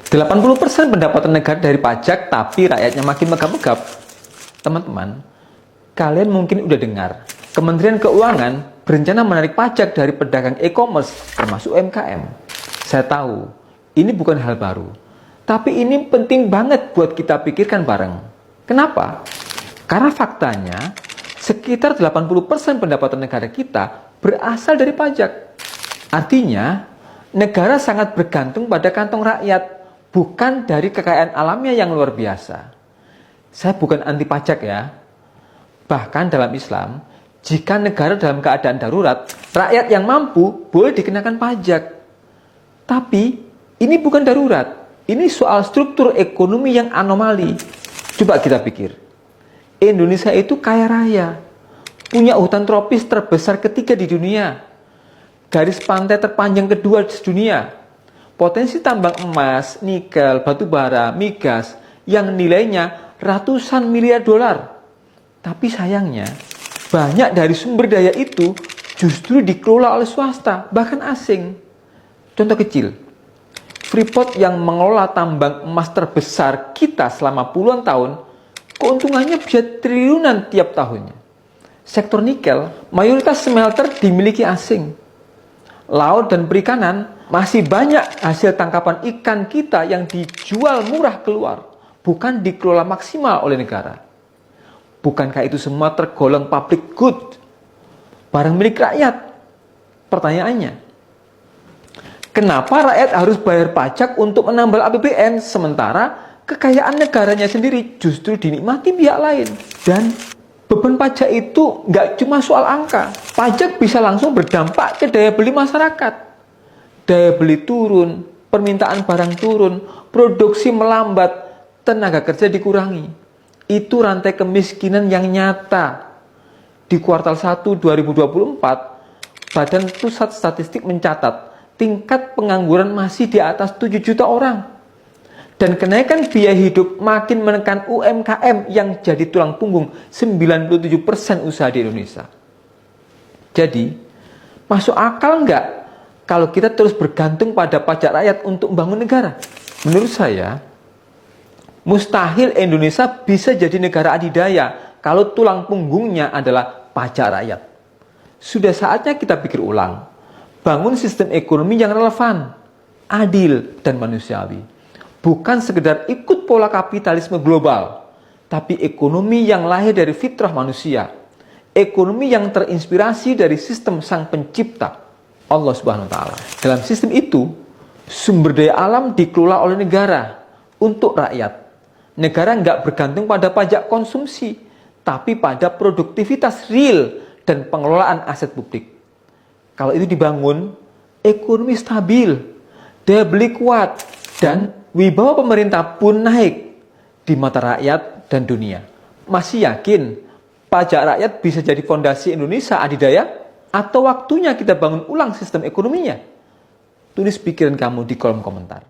80% pendapatan negara dari pajak, tapi rakyatnya makin megap-megap. Teman-teman, kalian mungkin udah dengar, Kementerian Keuangan berencana menarik pajak dari pedagang e-commerce, termasuk UMKM. Saya tahu, ini bukan hal baru, tapi ini penting banget buat kita pikirkan bareng. Kenapa? Karena faktanya, sekitar 80% pendapatan negara kita berasal dari pajak. Artinya, negara sangat bergantung pada kantong rakyat, bukan dari kekayaan alamnya yang luar biasa. Saya bukan anti pajak ya. Bahkan dalam Islam, jika negara dalam keadaan darurat, rakyat yang mampu boleh dikenakan pajak. Tapi, ini bukan darurat. Ini soal struktur ekonomi yang anomali. Coba kita pikir. Indonesia itu kaya raya. Punya hutan tropis terbesar ketiga di dunia. Garis pantai terpanjang kedua di dunia. Potensi tambang emas, nikel, batu bara, migas yang nilainya ratusan miliar dolar. Tapi sayangnya, banyak dari sumber daya itu justru dikelola oleh swasta, bahkan asing. Contoh kecil, Freeport yang mengelola tambang emas terbesar kita selama puluhan tahun, keuntungannya bisa triliunan tiap tahunnya. Sektor nikel, mayoritas smelter dimiliki asing. Laut dan perikanan, masih banyak hasil tangkapan ikan kita yang dijual murah keluar, bukan dikelola maksimal oleh negara. Bukankah itu semua tergolong public good, barang milik rakyat? Pertanyaannya, kenapa rakyat harus bayar pajak untuk menambal APBN, sementara kekayaan negaranya sendiri justru dinikmati pihak lain? Dan beban pajak itu nggak cuma soal angka. Pajak bisa langsung berdampak ke daya beli masyarakat. Daya beli turun, permintaan barang turun, produksi melambat, tenaga kerja dikurangi. Itu rantai kemiskinan yang nyata. Di kuartal 1 2024, Badan Pusat Statistik mencatat tingkat pengangguran masih di atas 7 juta orang. Dan kenaikan biaya hidup makin menekan UMKM yang jadi tulang punggung 97% usaha di Indonesia. Jadi, masuk akal nggak kalau kita terus bergantung pada pajak rakyat untuk membangun negara? Menurut saya, mustahil Indonesia bisa jadi negara adidaya kalau tulang punggungnya adalah pajak rakyat. Sudah saatnya kita pikir ulang, bangun sistem ekonomi yang relevan, adil, dan manusiawi. Bukan sekedar ikut pola kapitalisme global, tapi ekonomi yang lahir dari fitrah manusia. Ekonomi yang terinspirasi dari sistem sang pencipta, Allah Subhanahu wa Ta'ala. Dalam sistem itu, sumber daya alam dikelola oleh negara untuk rakyat. Negara nggak bergantung pada pajak konsumsi, tapi pada produktivitas real dan pengelolaan aset publik. Kalau itu dibangun, ekonomi stabil, daya beli kuat, dan wibawa pemerintah pun naik di mata rakyat dan dunia. Masih yakin pajak rakyat bisa jadi fondasi Indonesia adidaya? Atau waktunya kita bangun ulang sistem ekonominya? Tulis pikiran kamu di kolom komentar.